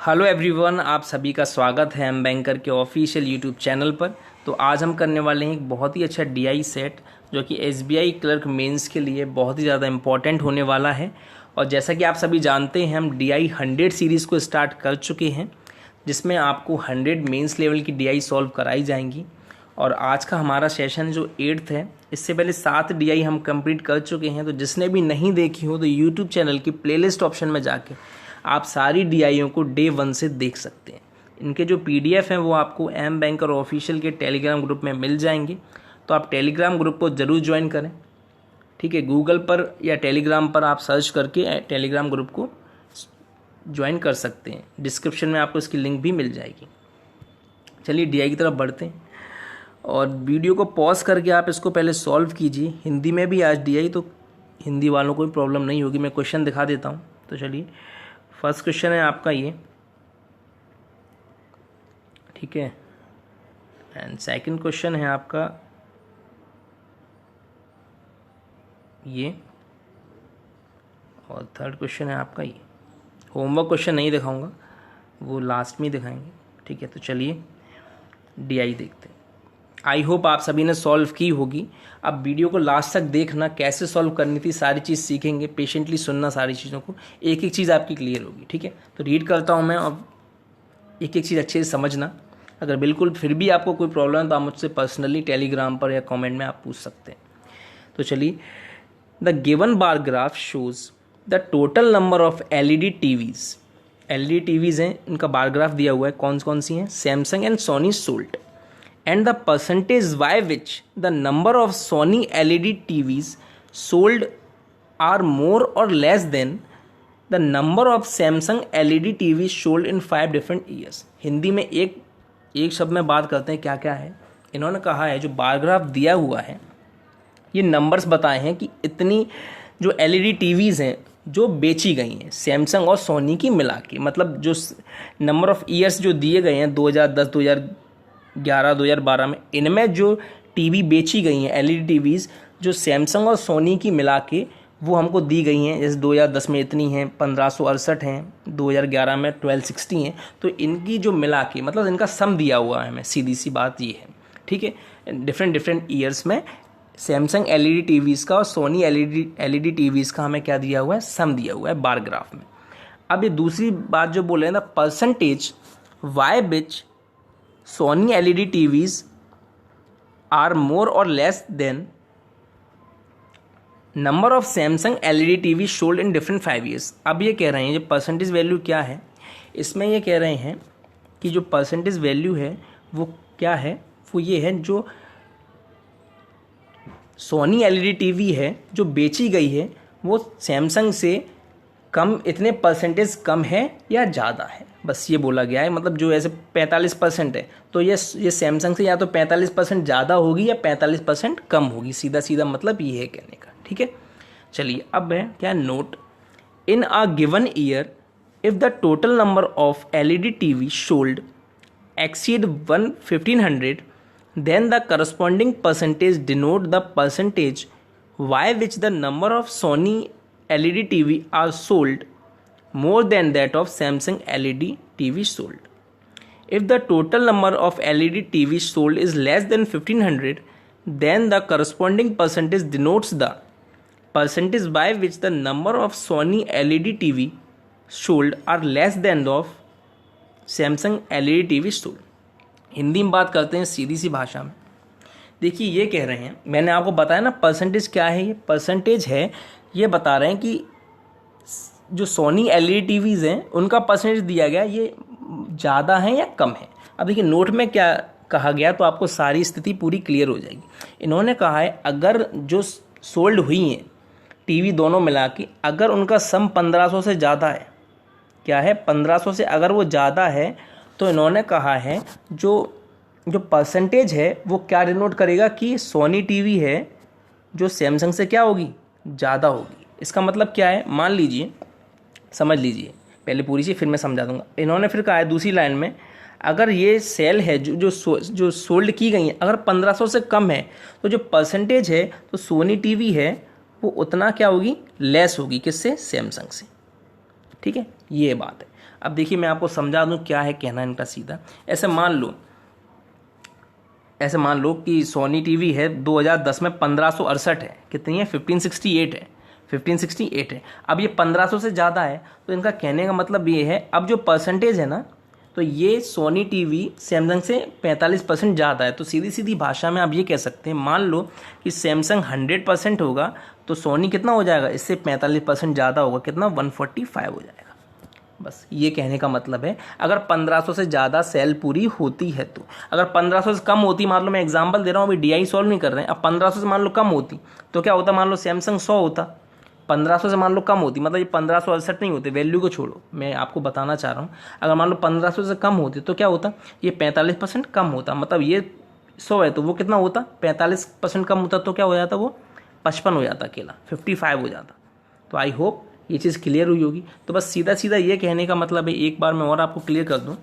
Hello everyone, आप सभी का स्वागत है एम बैंकर के ऑफिशियल यूट्यूब चैनल पर। तो आज हम करने वाले हैं एक बहुत ही अच्छा डीआई सेट जो कि एसबीआई क्लर्क मेंस के लिए बहुत ही ज़्यादा इम्पॉर्टेंट होने वाला है। और जैसा कि आप सभी जानते हैं, हम डीआई 100 सीरीज़ को स्टार्ट कर चुके हैं, जिसमें आपको 100 मेंस लेवल की डीआई सॉल्व कराई जाएंगी। और आज का हमारा सेशन जो 8th है, इससे पहले 7 डीआई हम कंप्लीट कर चुके हैं। तो जिसने भी नहीं देखी हो तो यूट्यूब चैनल की प्लेलिस्ट ऑप्शन में जाके आप सारी डीआईओ को डे 1 से देख सकते हैं। इनके जो पीडीएफ हैं वो आपको एम बैंकर ऑफिशियल के टेलीग्राम ग्रुप में मिल जाएंगे। तो आप टेलीग्राम ग्रुप को ज़रूर ज्वाइन करें, ठीक है। गूगल पर या टेलीग्राम पर आप सर्च करके टेलीग्राम ग्रुप को ज्वाइन कर सकते हैं। डिस्क्रिप्शन में आपको इसकी लिंक भी मिल जाएगी। चलिए डीआई की तरफ बढ़ते हैं और वीडियो को पॉज करके आप इसको पहले सॉल्व कीजिए। हिंदी में भी आज डीआई, तो हिंदी वालों को भी प्रॉब्लम नहीं होगी। मैं क्वेश्चन दिखा देता हूँ। तो चलिए, फर्स्ट क्वेश्चन है आपका ये, ठीक है। एंड सेकंड क्वेश्चन है आपका ये, और थर्ड क्वेश्चन है आपका ये। होमवर्क क्वेश्चन नहीं दिखाऊंगा, वो लास्ट में ही दिखाएंगे, ठीक है। तो चलिए डीआई देखते हैं। आई होप आप सभी ने सॉल्व की होगी। अब वीडियो को लास्ट तक देखना, कैसे सॉल्व करनी थी सारी चीज़ सीखेंगे। पेशेंटली सुनना सारी चीज़ों को, एक एक चीज़ आपकी क्लियर होगी, ठीक है। तो रीड करता हूँ मैं और एक एक चीज़ अच्छे से समझना। अगर बिल्कुल फिर भी आपको कोई प्रॉब्लम है तो आप मुझसे पर्सनली टेलीग्राम पर या कमेंट में आप पूछ सकते हैं। तो चलिए, the given bar graph shows the total number of LED TVs. LED TVs हैं, इनका बार ग्राफ दिया हुआ है। कौन कौन सी हैं? Samsung and Soni sold, and the percentage by which the number of Sony LED TVs sold are more or less than the number of Samsung LED TVs sold in 5 different years। Hindi में एक शब्द में बात करते हैं। क्या क्या है? इन्होंने कहा है जो बार ग्राफ दिया हुआ है, ये नंबर्स बताए हैं कि इतनी जो LED TVs हैं जो बेची गई हैं सैमसंग और सोनी की मिला के, मतलब जो नंबर ऑफ ईयर्स जो दिए गए हैं 2010, 2011, 2012 में, इनमें जो टीवी बेची गई हैं एलईडी टीवीज़ जो सैमसंग और सोनी की मिला के वो हमको दी गई हैं। जैसे 2010 में इतनी हैं 1568 हैं, 2011 में 1260 हैं। तो इनकी जो मिला के, मतलब इनका सम दिया हुआ है हमें, सीधी सी बात ये है, ठीक है। डिफरेंट ईयर्स में सैमसंग एलईडी टीवीज़ का और सोनी एलईडी टीवीज़ का हमें क्या दिया हुआ है? सम दिया हुआ है बार ग्राफ में। अब ये दूसरी बात जो बोले हैं ना, percentage by which Sony LED TVs are more or less than number of Samsung LED TVs sold in different 5 years। अब ये कह रहे हैं, जो परसेंटेज वैल्यू क्या है, इसमें ये कह रहे हैं कि जो परसेंटेज वैल्यू है वो क्या है? वो ये है जो Sony LED TV है जो बेची गई है वो सैमसंग से कम, इतने परसेंटेज कम है या ज़्यादा है, बस ये बोला गया है। मतलब जो ऐसे 45% है तो ये सैमसंग से या तो 45% ज़्यादा होगी या 45% कम होगी। सीधा सीधा मतलब ये है कहने का, ठीक है। चलिए, अब है क्या? Note, in a given year if the total number of LED TV sold exceed 1500 then the corresponding percentage denote the percentage by which the number of Sony LED TV are sold more than that of Samsung LED TV sold। If the total number of LED TV sold is less than 1500, then the corresponding percentage denotes the percentage by which the number of Sony LED TV sold are less than of Samsung LED TV sold। Hindi में बात करते हैं सीधी सी भाषा में। देखिए, ये कह रहे हैं, मैंने आपको बताया ना परसेंटेज क्या है। ये परसेंटेज है, ये बता रहे हैं कि जो सोनी एलईडी टीवीज़ हैं उनका परसेंटेज दिया गया, ये ज़्यादा है या कम है। अब देखिए नोट में क्या कहा गया, तो आपको सारी स्थिति पूरी क्लियर हो जाएगी। इन्होंने कहा है अगर जो सोल्ड हुई हैं टीवी दोनों मिला के, अगर उनका सम 1500 से ज़्यादा है, क्या है? 1500 से अगर वो ज़्यादा है, तो इन्होंने कहा है जो परसेंटेज है वो क्या डिनोट करेगा कि सोनी टीवी है जो सैमसंग से क्या होगी? ज़्यादा होगी। इसका मतलब क्या है? मान लीजिए, समझ लीजिए पहले पूरी चीज़, फिर मैं समझा दूंगा। इन्होंने फिर कहा है दूसरी लाइन में, अगर ये सेल है जो सोल्ड की गई है अगर 1500 से कम है, तो जो परसेंटेज है तो सोनी टीवी है वो उतना क्या होगी? लेस होगी। किससे? सैमसंग से। ठीक है, ये बात है। अब देखिए मैं आपको समझा दूँ क्या है कहना इनका सीधा। ऐसे मान लो कि सोनी टीवी है 2010 में 1568 है, कितनी है 1568 है, 1568 है। अब ये 1500 से ज़्यादा है, तो इनका कहने का मतलब ये है, अब जो परसेंटेज है ना, तो ये सोनी टीवी सैमसंग से 45% ज़्यादा है। तो सीधी सीधी भाषा में आप ये कह सकते हैं, मान लो कि सैमसंग 100% होगा तो सोनी कितना हो जाएगा, इससे 45% ज़्यादा होगा, कितना 145 हो जाएगा। बस ये कहने का मतलब है, अगर 1500 से ज़्यादा सेल पूरी होती है तो। अगर 1500 से कम होती, मान लो मैं एग्जांपल दे रहा हूँ, अभी डीआई सॉल्व नहीं कर रहे हैं, अब 1500 से मान लो कम होती तो क्या होता, मान लो सैमसंग 100 होता, 1500 से मान लो कम होती, मतलब ये 1568 नहीं होते, वैल्यू को छोड़ो, मैं आपको बताना चाह रहा हूँ। अगर मान लो 1500 से कम होती तो क्या होता, ये 45% कम होता, मतलब ये 100 है तो वो कितना होता, 45% कम होता, तो क्या हो जाता, वो 55 हो जाता, अकेला 55 हो जाता। तो आई होप ये चीज़ क्लियर हुई होगी। तो बस सीधा सीधा ये कहने का मतलब है, एक बार मैं और आपको क्लियर कर दूं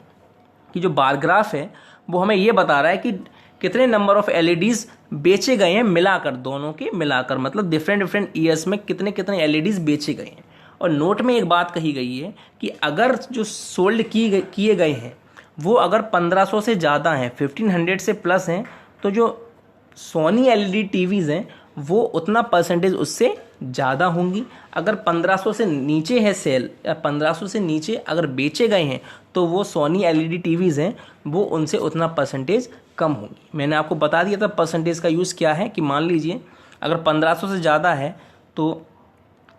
कि जो बार ग्राफ है वो हमें ये बता रहा है कि कितने नंबर ऑफ एलईडीज़ बेचे गए हैं मिलाकर, दोनों के मिलाकर, मतलब डिफरेंट डिफरेंट ईयर्स में कितने कितने एलईडीज़ बेचे गए हैं। और नोट में एक बात कही गई है कि अगर जो सोल्ड किए गए हैं वो अगर 1500 से ज़्यादा हैं, 1500 से प्लस हैं, तो जो सोनी एलईडी टीवीज़ हैं वो उतना परसेंटेज उससे ज़्यादा होंगी। अगर 1500 से नीचे है सेल, या 1500 से नीचे अगर बेचे गए हैं, तो वो सोनी एलईडी टीवीज़ हैं वो उनसे उतना परसेंटेज कम होंगी। मैंने आपको बता दिया था परसेंटेज का यूज़ क्या है, कि मान लीजिए अगर 1500 से ज़्यादा है तो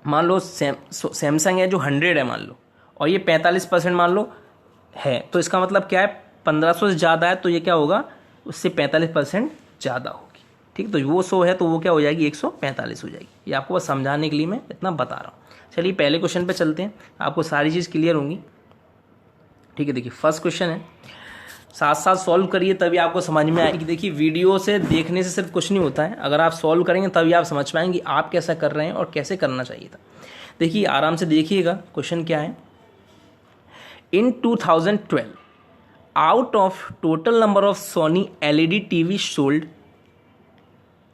मान लो सैमसंग है जो 100 है मान लो, और ये 45% मान लो है, तो इसका मतलब क्या है, 1500 से ज़्यादा है तो ये क्या होगा, उससे 45% ज़्यादा होगी। ठीक, तो वो 100 है तो वो क्या हो जाएगी, 145 हो जाएगी। ये आपको बस समझाने के लिए मैं इतना बता रहा हूँ। चलिए पहले क्वेश्चन पे चलते हैं, आपको सारी चीज़ क्लियर होंगी। ठीक है, देखिए फर्स्ट क्वेश्चन है, साथ साथ सॉल्व करिए तभी आपको समझ में आएगी। देखिए वीडियो से देखने से सिर्फ कुछ नहीं होता है, अगर आप सॉल्व करेंगे तभी आप समझ पाएंगे आप कैसा कर रहे हैं और कैसे करना चाहिए था। देखिए आराम से देखिएगा, क्वेश्चन क्या है। इन 2012 out of total number of Sony LED TV sold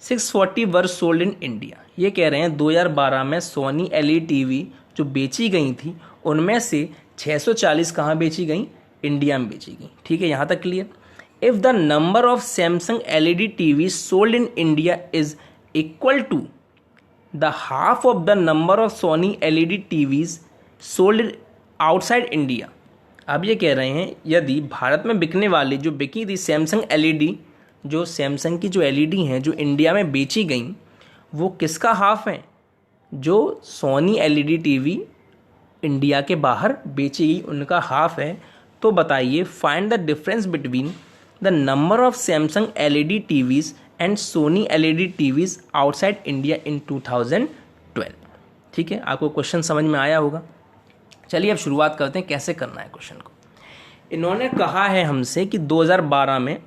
640 were sold in India. ये कह रहे हैं 2012 में सोनी एलईडी टीवी जो बेची गई थी उनमें से 640 कहाँ बेची गई, इंडिया में बेची गई। ठीक है, यहाँ तक clear. If the number of Samsung LED TV sold in India is equal to the half of the number of Sony LED TVs sold outside India. अब ये कह रहे हैं यदि भारत में बिकने वाली जो बिकी थी सैमसंग एलईडी, जो सैमसंग की जो एलईडी हैं जो इंडिया में बेची गई, वो किसका हाफ है, जो सोनी एलईडी टीवी इंडिया के बाहर बेची गई उनका हाफ है। तो बताइए find the difference between the number of Samsung LED TVs and Soni LED TVs outside India in 2012। ठीक है, आपको क्वेश्चन समझ में आया होगा। चलिए अब शुरुआत करते हैं कैसे करना है क्वेश्चन को। इन्होंने कहा है हमसे कि 2012 में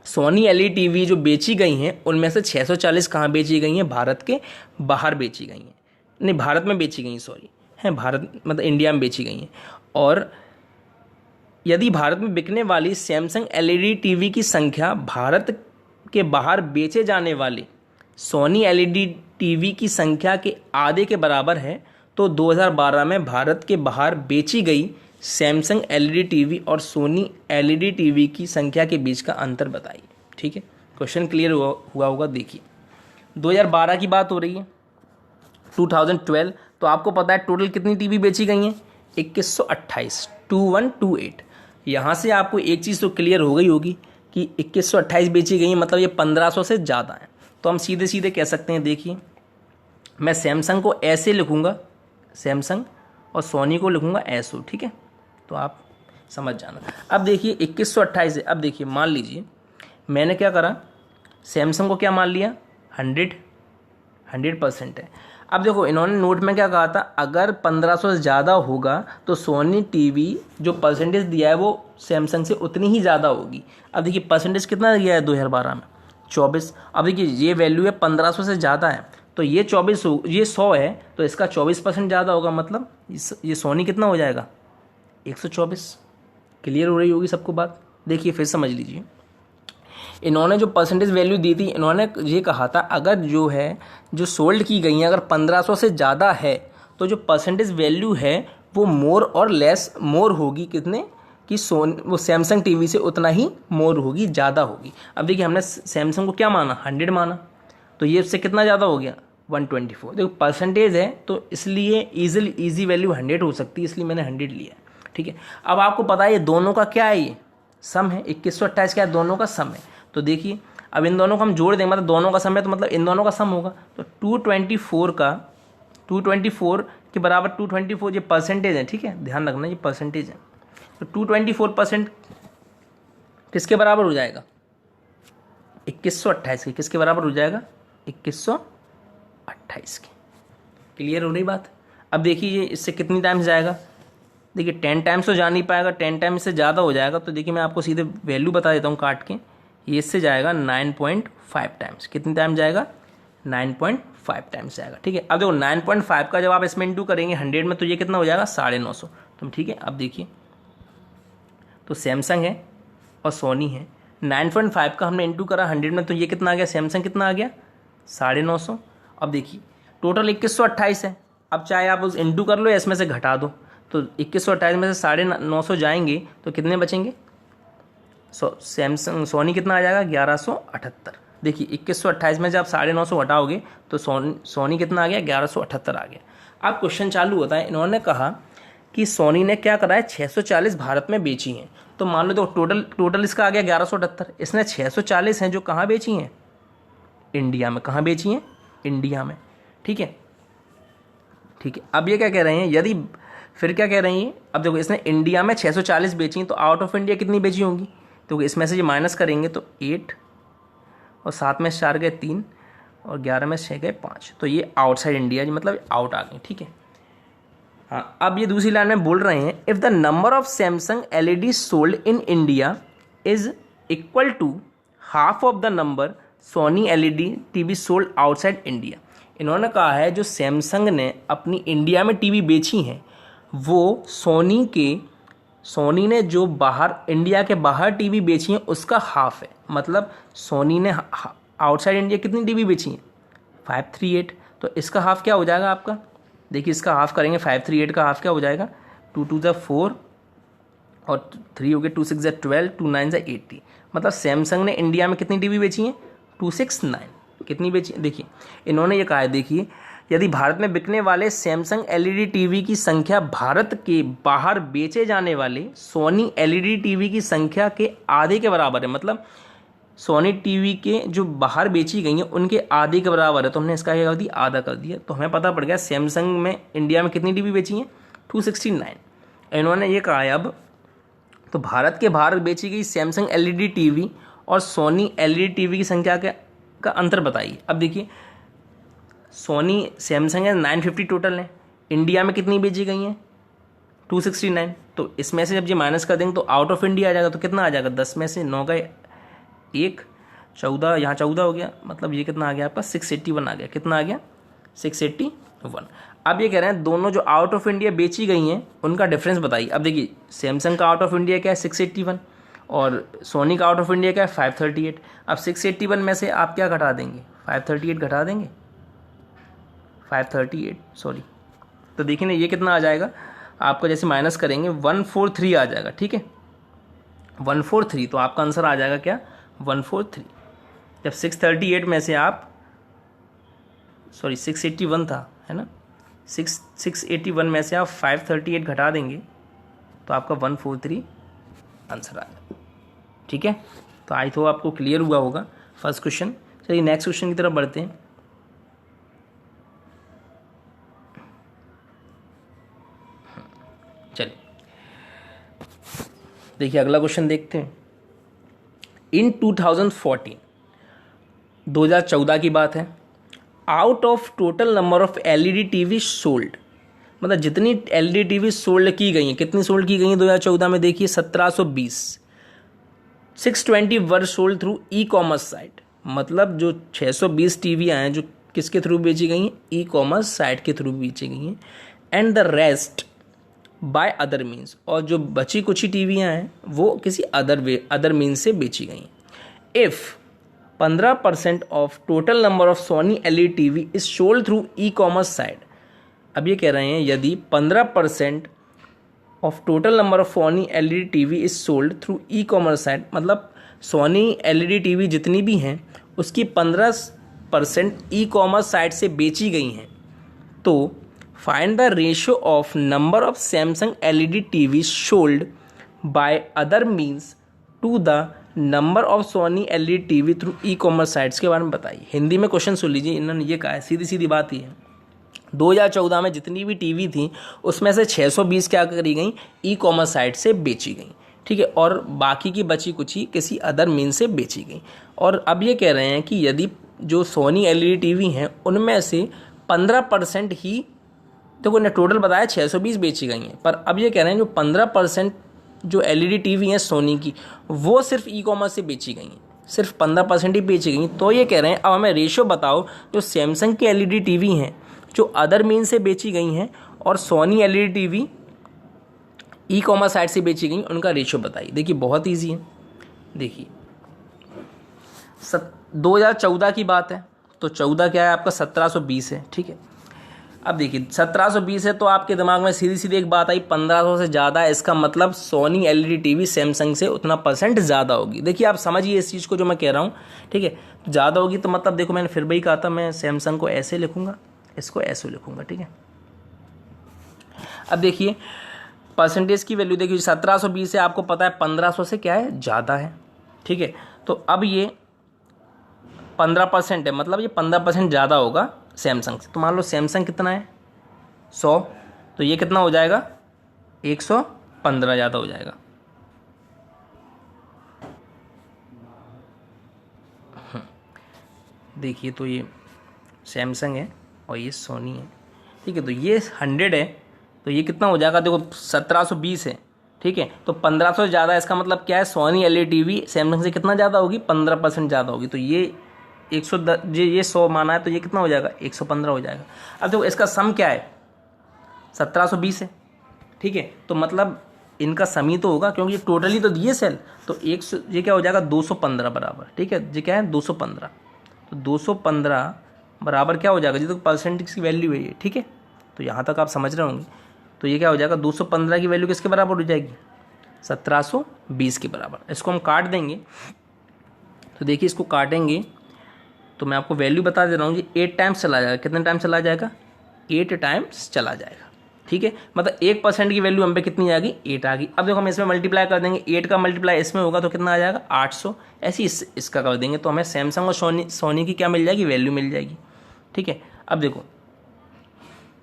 सोनी एलईडी टीवी जो बेची गई हैं उनमें से 640 कहाँ बेची गई हैं, भारत के बाहर बेची गई हैं, नहीं भारत में बेची गई, सॉरी हैं, भारत मतलब इंडिया में बेची गई हैं। और यदि भारत में बिकने वाली सैमसंग एलईडी टीवी की संख्या भारत के बाहर बेचे जाने वाले सोनी एलईडी टीवी की संख्या के आधे के बराबर है, तो 2012 में भारत के बाहर बेची गई सैमसंग एलईडी टीवी और सोनी एलईडी टीवी की संख्या के बीच का अंतर बताइए। ठीक है, क्वेश्चन क्लियर हुआ होगा। देखिए 2012 की बात हो रही है, 2012 तो आपको पता है टोटल कितनी टीवी बेची गई हैं, 2128, 2128। यहाँ से आपको एक चीज़ तो क्लियर हो गई होगी कि 2128 बेची गई हैं, मतलब ये 1500 से ज़्यादा है। तो हम सीधे सीधे कह सकते हैं, देखिए मैं सैमसंग को ऐसे लिखूँगा, सैमसंग, और सोनी को लिखूँगा ऐसो। ठीक है, तो आप समझ जाना। अब देखिए 2128 है, अब देखिए मान लीजिए मैंने क्या करा, सैमसंग को क्या मान लिया, 100% है। अब देखो इन्होंने नोट में क्या कहा था, अगर 1500 से ज़्यादा होगा तो सोनी टीवी जो परसेंटेज दिया है वो सैमसंग से उतनी ही ज़्यादा होगी। अब देखिए परसेंटेज कितना दिया है 2012 में, 24। अब देखिए ये वैल्यू है 1500 से ज़्यादा है, तो ये 24 हो, ये 100 है तो इसका 24% ज़्यादा होगा, मतलब ये सोनी कितना हो जाएगा, 124। क्लियर हो रही होगी सबको बात। देखिए फिर समझ लीजिए, इन्होंने जो परसेंटेज वैल्यू दी थी, इन्होंने ये कहा था अगर जो है जो सोल्ड की गई है अगर 1500 से ज़्यादा है तो जो परसेंटेज वैल्यू है वो मोर और लेस मोर होगी कितने कि वो सैमसंग टीवी से उतना ही मोर होगी, ज़्यादा होगी। अब देखिए हमने सैमसंग को क्या माना, 100 माना, तो ये उससे कितना ज़्यादा हो गया 124। देखो परसेंटेज है तो इसलिए ईजी वैल्यू 100 हो सकती है, इसलिए मैंने 100 लिया। ठीक है, अब आपको पता है ये दोनों का क्या है, ये सम है। 2128 क्या है, दोनों का सम है। तो देखिए अब इन दोनों को हम जोड़ देंगे, मतलब दोनों का सम है तो मतलब इन दोनों का सम होगा। तो 224 के बराबर 224 ये परसेंटेज है। ठीक है, ध्यान रखना ये परसेंटेज है। तो 224% किसके बराबर हो जाएगा, 2128 के। किसके बराबर हो जाएगा, 2128 के। क्लियर हो रही बात। अब देखिए ये इससे कितनी टाइम्स जाएगा, देखिए 10 टाइम्स तो जा नहीं पाएगा, 10 टाइम्स से ज़्यादा हो जाएगा। तो देखिए मैं आपको सीधे वैल्यू बता देता हूँ काट के, ये इससे जाएगा 9.5 टाइम्स। कितनी टाइम जाएगा, 9.5 टाइम्स जाएगा। ठीक है, अब देखो 9.5 का जब आप इसमें इंटू करेंगे 100 में तो ये कितना हो जाएगा 950। तो ठीक है, अब देखिए तो सैमसंग है और सोनी है, 9.5 का हमने इंटू करा 100 में तो ये कितना आ गया, सैमसंग कितना आ गया 950। अब देखिए टोटल 2128 है। अब चाहे आप उस इंटू कर लो या इसमें से घटा दो, तो 2128 में से 950 जाएंगे तो कितने बचेंगे, सैमसंग सोनी कितना आ जाएगा 1178। देखिए 2128 में जब 950 हटाओगे तो सोनी कितना आ गया 1178 आ गया। अब क्वेश्चन चालू होता है, इन्होंने कहा कि सोनी ने क्या करा है 640 भारत में बेची हैं। तो मान लो तो टोटल इसका आ गया 1178, इसने 640 हैं जो कहाँ बेची हैं, इंडिया में। कहाँ बेची हैं, इंडिया में। ठीक है, ठीक है। अब ये क्या कह रहे हैं, यदि फिर क्या कह रही हैं, अब देखो इसने इंडिया में 640 बेची हैं तो आउट ऑफ इंडिया कितनी बेची होंगी, तो इसमें से ये माइनस करेंगे तो 8 और 7 में 4 गए 3 और 11 में 6 गए 5, तो ये आउटसाइड इंडिया मतलब आउट आ गई। ठीक है, हाँ। अब ये दूसरी लाइन में बोल रहे हैं, if the number of Samsung LED sold in India is equal to half of the number Sony LED TV sold outside India. इन्होंने कहा है जो सैमसंग ने अपनी इंडिया में टीवी बेची हैं वो सोनी ने जो बाहर इंडिया के बाहर टीवी बेची हैं उसका हाफ है। मतलब सोनी ने आउटसाइड इंडिया कितनी टीवी बेची हैं 538, तो इसका हाफ क्या हो जाएगा आपका, देखिए इसका हाफ करेंगे 538 का हाफ क्या हो जाएगा 2 2 ज़ा 4 और 3 हो गए 2 6 ज़ा 12 2 9 ज़ा 80। मतलब सैमसंग ने इंडिया में कितनी टीवी बेची हैं 269, कितनी बेची। देखिए इन्होंने ये कहा है, देखिए यदि भारत में बिकने वाले सैमसंग एलईडी टीवी की संख्या भारत के बाहर बेचे जाने वाले सोनी एलईडी टीवी की संख्या के आधे के बराबर है। मतलब सोनी टीवी के जो बाहर बेची गई हैं उनके आधे के बराबर है, तो हमने इसका क्या कर दिया, आधा कर दिया। तो हमें पता पड़ गया सैमसंग में इंडिया में कितनी टीवी बेची हैं 269। इन्होंने ये कहा है अब तो भारत के बाहर बेची गई सैमसंग एलईडी टीवी और सोनी एलईडी टीवी की संख्या का अंतर बताइए। अब देखिए सोनी सैमसंग है 950 टोटल है, इंडिया में कितनी बेची गई हैं 269, तो इसमें से जब ये माइनस कर देंगे तो आउट ऑफ इंडिया आ जाएगा। तो कितना आ जाएगा 10 में से 9 गए 1 14, यहाँ 14 हो गया, मतलब ये कितना आ गया आपका 681 आ गया। कितना आ गया 681। अब ये कह रहे हैं दोनों जो आउट ऑफ इंडिया बेची गई हैं उनका डिफरेंस बताइए। अब देखिए सैमसंग का आउट ऑफ इंडिया क्या है 681 और सोनी का आउट ऑफ इंडिया क्या है 538। अब 681 में से आप क्या घटा देंगे 538 घटा देंगे 538 सॉरी, तो देखिए ना ये कितना आ जाएगा आपका, जैसे माइनस करेंगे 143 आ जाएगा। ठीक है 143, तो आपका आंसर आ जाएगा क्या 143। जब 638 में से आप 681 था है ना, 681 में से आप 538 घटा देंगे तो आपका 143 आंसर आ जाएगा। ठीक है, तो आई तो आपको क्लियर हुआ होगा फर्स्ट क्वेश्चन। चलिए नेक्स्ट क्वेश्चन की तरफ बढ़ते हैं। चलिए देखिए अगला क्वेश्चन देखते हैं। इन 2014 की बात है, out of total number of LED TV sold, मतलब जितनी एलईडी टीवी सोल्ड की गई हैं, कितनी सोल्ड की गई हैं 2014 में, देखिए 1720। 620 were sold through e commerce site, मतलब जो 620 टीवियाँ हैं जो किसके थ्रू बेची गई हैं, ई कॉमर्स साइट के थ्रू बेची गई हैं। And the rest bye other means, और जो बची कुछ ही टीवियाँ हैं वो किसी अदर मीन्स से बेची गई हैं। If 15% of total number of Sony LED TV is sold through e commerce site. अब ये कह रहे हैं यदि 15% of total number of Sony LED TV is sold through e commerce site, मतलब सोनी एलईडी टीवी जितनी भी हैं उसकी 15% ई कॉमर्स साइट से बेची गई हैं। तो find the ratio of number of Samsung LED TV sold by other means to the number of Sony LED TV through e commerce sites के बारे में बताइए। हिंदी में क्वेश्चन सुन लीजिए, इन्होंने ये कहा है, सीधी सीधी बात ही है। 2014 में जितनी भी टीवी थी उसमें से 620 क्या करी गई, ई कॉमर्स साइट से बेची गई, ठीक है, और बाकी की बची कुची किसी अदर मीन से बेची गई। और अब ये कह रहे हैं कि यदि जो सोनी एलईडी टीवी हैं उनमें से 15% ही, देखो ने टोटल बताया 620 बेची गई हैं, पर अब ये कह रहे हैं जो 15% जो एलईडी टीवी हैं सोनी की वो सिर्फ ई कॉमर्स से बेची गई हैं, सिर्फ 15% ही बेची गई। तो ये कह रहे हैं अब हमें रेशियो बताओ जो सैमसंग की एलईडी टीवी हैं जो अदर मीन से बेची गई हैं और Sony LED TV e commerce site से बेची गई, उनका रेशियो बताइए। देखिए बहुत ईजी है, देखिए 2014 की बात है तो 14 क्या है आपका 1720 है, ठीक है। अब देखिए 1720 है तो आपके दिमाग में सीधी सीधी एक बात आई, 1500 से ज़्यादा है, इसका मतलब सोनी एलईडी टीवी सैमसंग से उतना % ज़्यादा होगी। देखिए आप समझिए इस चीज़ को जो मैं कह रहा हूँ, ठीक है, ज़्यादा होगी तो मतलब देखो मैंने फिर भी कहा था मैं सैमसंग को ऐसे लिखूँगा, इसको ऐसे लिखूँगा, ठीक है। अब देखिए परसेंटेज की वैल्यू देखिए 1720 है, आपको पता है 1500 से क्या है ज़्यादा है, ठीक है। तो अब ये 15% है, मतलब ये 15% ज़्यादा होगा सैमसंग से। तो मान लो सैमसंग कितना है 100, तो ये कितना हो जाएगा 115 ज़्यादा हो जाएगा। देखिए तो ये सैमसंग है और ये सोनी है, ठीक है। तो ये 100 है तो ये कितना हो जाएगा, देखो 1720 है, ठीक है, तो 1500 ज़्यादा है, इसका मतलब क्या है सोनी एलईडी टीवी सैमसंग से कितना ज़्यादा होगी, 15% ज़्यादा होगी। तो ये 110 ये 100 माना है तो ये कितना हो जाएगा 115 हो जाएगा। अब देखो इसका सम क्या है 1720 है, ठीक है, तो मतलब इनका सम ही तो होगा क्योंकि टोटली तो दिए सेल, तो 100 ये क्या हो जाएगा 215 बराबर, ठीक है, ये क्या है 215, तो 215 बराबर क्या हो जाएगा, जी तो परसेंटेज की वैल्यू है ये, ठीक है। तो यहाँ तक आप समझ रहे होंगे, तो ये क्या हो जाएगा 215 की वैल्यू किसके बराबर हो जाएगी 1720 के बराबर। इसको हम काट देंगे, तो देखिए इसको काटेंगे तो मैं आपको वैल्यू बता दे रहा हूँ जी, 8 टाइम्स चला जाएगा। कितने टाइम चला जाएगा 8 टाइम्स चला जाएगा, ठीक है, मतलब 1% की वैल्यू हम पे कितनी आ गई 8 आ गई। अब देखो हम इसमें मल्टीप्लाई कर देंगे, 8 का मल्टीप्लाई इसमें होगा तो कितना आ जाएगा 800, ऐसे इसका कर देंगे तो हमें सैमसंग और सोनी की क्या मिल जाएगी वैल्यू मिल जाएगी, ठीक है। अब देखो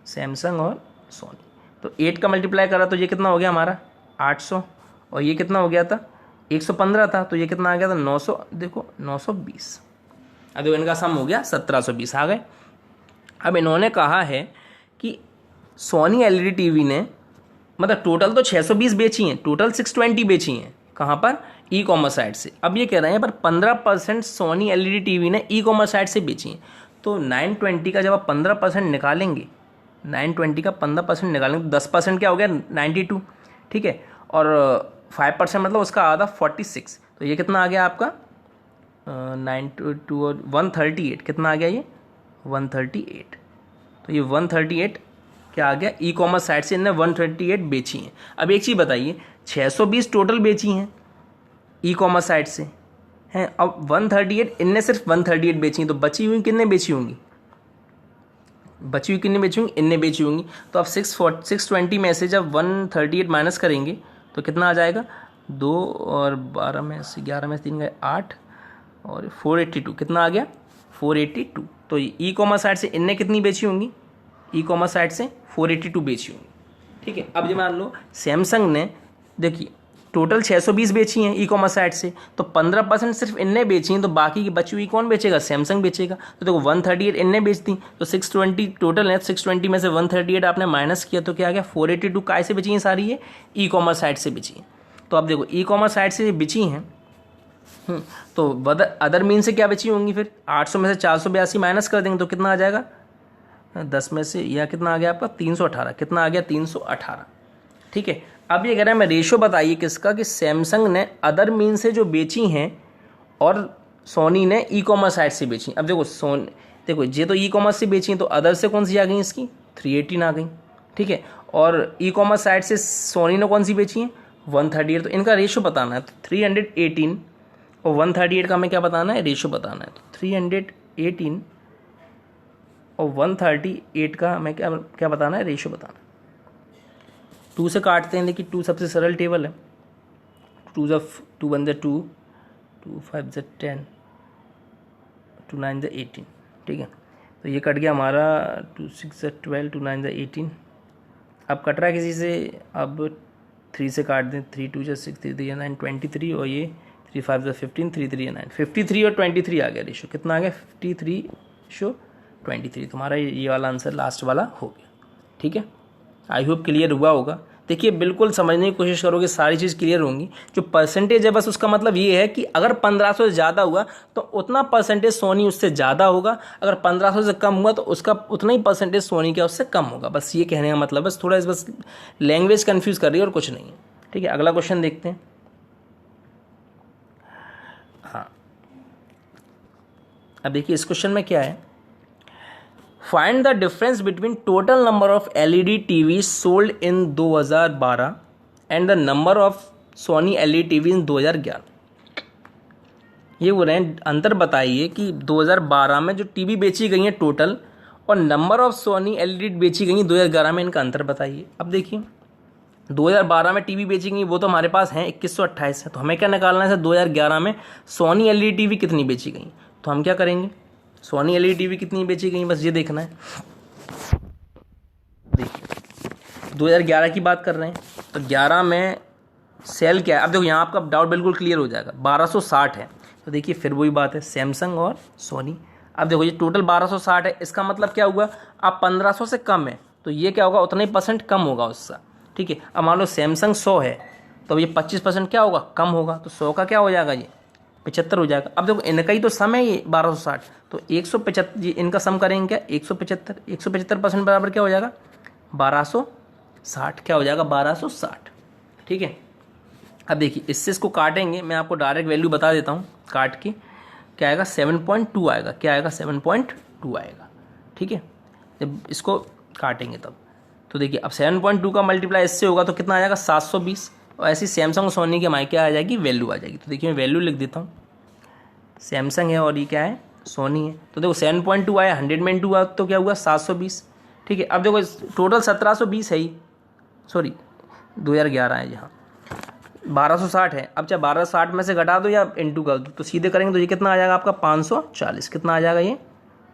सैमसंग और सोनी, तो 8 का मल्टीप्लाई करा तो ये कितना हो गया हमारा 800, और ये कितना हो गया था 115 था, तो ये कितना आ गया था 900, देखो 920। अब देखो इनका सम हो गया 1720 आ गए। अब इन्होंने कहा है कि सोनी एलईडी टीवी ने मतलब टोटल तो 620 बेची हैं, टोटल 620 बेची हैं, कहाँ पर ई कॉमर्स साइट से। अब ये कह रहे हैं पर 15% सोनी एलईडी टीवी ने ई कॉमर्स साइट से बेची हैं, तो 920 का जब आप 15% निकालेंगे, 920 का 15% निकालेंगे तो 10% क्या हो गया 92, ठीक है, और 5% मतलब उसका आधा 46, तो ये कितना आ गया आपका 92 और 138, कितना आ गया ये 138, तो ये 138 क्या आ गया ई कॉमर्स साइट से इन्हें 138 बेची हैं। अब एक चीज़ बताइए 620 टोटल बेची हैं ई कॉमर्स साइट से हैं, अब 138 इनने सिर्फ 138 बेची हैं, तो बची हुई कितने बेची होंगी, बची हुई कितनी बेची होंगी इनने बेची होंगी। तो अब 620 में से जब 138 माइनस करेंगे तो कितना आ जाएगा 2 और 12 में से 11 में से 3 गए 8 और 482, कितना आ गया 482। तो ई कॉमर्स साइट से इनने कितनी बेची होंगी, ई कॉमर्स साइट से 482 बेची होंगी, ठीक है। अब ये मान लो सैमसंग ने देखिए टोटल 620 बेची हैं ई कॉमर्स साइट से, तो 15% सिर्फ इनने बेची हैं, तो बाकी की बची हुई कौन बेचेगा सैमसंग बेचेगा। तो देखो 138 इनने बेच दी, तो 620 टोटल है, 620 में से 138 आपने माइनस किया तो क्या आ गया 482 काय से बेची हैं सारी ये ई कॉमर्स साइट से बेची हैं। तो अब देखो ई कॉमर्स साइट से बेची हैं, तो अदर मीन से क्या बची होंगी फिर 800 में से 482 माइनस कर देंगे तो कितना आ जाएगा 10 में से या कितना आ गया आपका 318, कितना आ गया 318, ठीक है। अब ये कह रहा है मैं रेशो बताइए किसका कि सैमसंग ने अदर मीन से जो बेची हैं और सोनी ने ई कॉमर्स साइट से बेची। अब देखो देखो ये तो ई कॉमर्स से बेची हैं, तो अदर से कौन सी आ गई इसकी 318 आ गई, ठीक है। और ई कॉमर्स साइट से सोनी ने कौन सी बेची है, 138। तो इनका रेशो बताना है, तो 318 और 138 का हमें क्या बताना है, रेशो बताना है। तो 318 और 138 का हमें क्या बताना है, रेशो बताना है। 2 से काटते हैं, देखिए 2 सबसे सरल टेबल है। 2 1 2, 2 5 10, 2 9 18, ठीक है। तो ये कट गया हमारा 2 6 12, 2 9 18। अब कट रहा है किसी से, अब 3 से काट दें, 3 2 6, 3 3 9 23, और ये 3 5 15, 3 3 9 53 और 23 आ गया रेशो। कितना आ गया, 53:23। तुम्हारा ये वाला आंसर लास्ट वाला हो गया, ठीक है। आई होप क्लियर हुआ होगा। देखिए बिल्कुल समझने की कोशिश करोगे, सारी चीज़ क्लियर होंगी। जो परसेंटेज है बस उसका मतलब ये है कि अगर 1500 से ज़्यादा हुआ तो उतना परसेंटेज सोनी उससे ज़्यादा होगा, अगर 1500 से कम हुआ तो उसका उतना ही परसेंटेज सोनी का उससे कम होगा। बस ये कहने का मतलब, बस थोड़ा बस लैंग्वेज कन्फ्यूज़ कर रही है और कुछ नहीं है, ठीक है। अगला क्वेश्चन देखते हैं। हाँ, अब देखिए इस क्वेश्चन में क्या है, find the difference between total number of LED TV sold in 2012 and the number of Sony LED TV इन 2011। ये बोल रहे हैं अंतर बताइए कि 2012 में जो टीवी बेची गई हैं टोटल और नंबर ऑफ सोनी एलईडी बेची गई हैं 2011 में, इनका अंतर बताइए। अब देखिए 2012 में टीवी बेची गई वो तो हमारे पास हैं 2128 है, तो हमें क्या निकालना है, 2011 में सोनी एलईडी टीवी कितनी बेची गई। तो हम क्या करेंगे, सोनी एलईडी टीवी कितनी बेची गई बस ये देखना है। देखिए 2011 की बात कर रहे हैं, तो 11 में सेल क्या है। अब देखो यहाँ आपका डाउट बिल्कुल क्लियर हो जाएगा, 1260 है। तो देखिए फिर वही बात है, सैमसंग और सोनी। अब देखो ये टोटल 1260 है, इसका मतलब क्या हुआ, अब 1500 से कम है तो ये क्या होगा, उतना ही परसेंट कम होगा उसका, ठीक है। अब मान लो सैमसंग 100 है तो ये 25% क्या होगा, कम होगा। तो 100 का क्या हो जाएगा, ये 75 हो जाएगा। अब देखो इनका ही तो सम है ये 1260, तो 175 इनका सम करेंगे क्या, 175% बराबर क्या हो जाएगा, 1260। क्या हो जाएगा, 1260, ठीक है। अब देखिए इससे इसको काटेंगे, मैं आपको डायरेक्ट वैल्यू बता देता हूँ काट के। क्या आएगा, 7.2 आएगा। क्या आएगा, 7.2 आएगा, ठीक है। जब इसको काटेंगे तब तो देखिए अब 7.2 का मल्टीप्लाई इससे होगा तो कितना आ जाएगा, 720। और ऐसी सैमसंग और सोनी की हमारी क्या आ जाएगी, वैल्यू आ जाएगी। तो देखिए मैं वैल्यू लिख देता हूँ, सैमसंग है और ये क्या है, सोनी है। तो देखो 7.2 आया, 100 में 2 आया तो क्या हुआ, 720, ठीक है। अब देखो टोटल 1720 है ही, सॉरी 2011 है यहाँ, 1260 है। अब चाहे 1260 में से घटा दो या इंटू कर दो तो सीधे करेंगे तो ये कितना आ जाएगा आपका, 540। कितना आ जाएगा ये,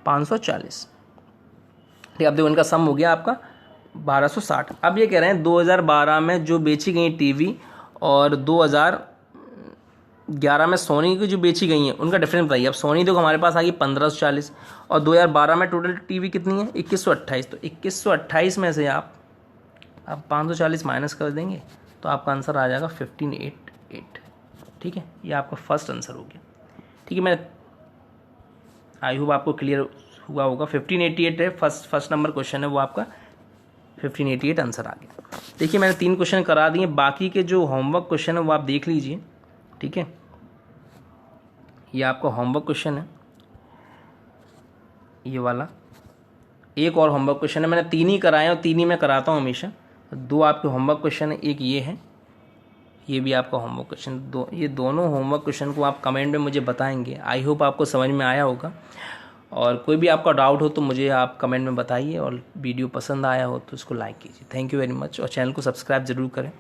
540, ठीक है। अब देखो इनका सम हो गया आपका 1260। अब ये कह रहे हैं 2012 में जो बेची गई टीवी और 2011 में सोनी की जो बेची गई हैं उनका डिफरेंस बताइए। अब सोनी देखो हमारे पास आ गई 1540 और 2012 में टोटल टीवी कितनी है, 2128। तो 2128 में से आप 540 माइनस कर देंगे तो आपका आंसर आ जाएगा 1588, ठीक है। ये आपका फर्स्ट आंसर हो गया, ठीक है। मैं आई होप आपको क्लियर हुआ होगा। 1588 है फर्स्ट नंबर क्वेश्चन है वो आपका 1588 आंसर आ गया। देखिए मैंने 3 क्वेश्चन करा दिए, बाकी के जो होमवर्क क्वेश्चन है वो आप देख लीजिए, ठीक है। ये आपका होमवर्क क्वेश्चन है, ये वाला एक और होमवर्क क्वेश्चन है। मैंने 3 ही कराए और 3 ही मैं कराता हूँ हमेशा। 2 आपके होमवर्क क्वेश्चन है, एक ये है, ये भी आपका होमवर्क क्वेश्चन। ये दोनों होमवर्क क्वेश्चन को आप कमेंट में मुझे बताएंगे। आई होप आपको समझ में आया होगा, और कोई भी आपका डाउट हो तो मुझे आप कमेंट में बताइए, और वीडियो पसंद आया हो तो उसको लाइक कीजिए। थैंक यू वेरी मच, और चैनल को सब्सक्राइब ज़रूर करें।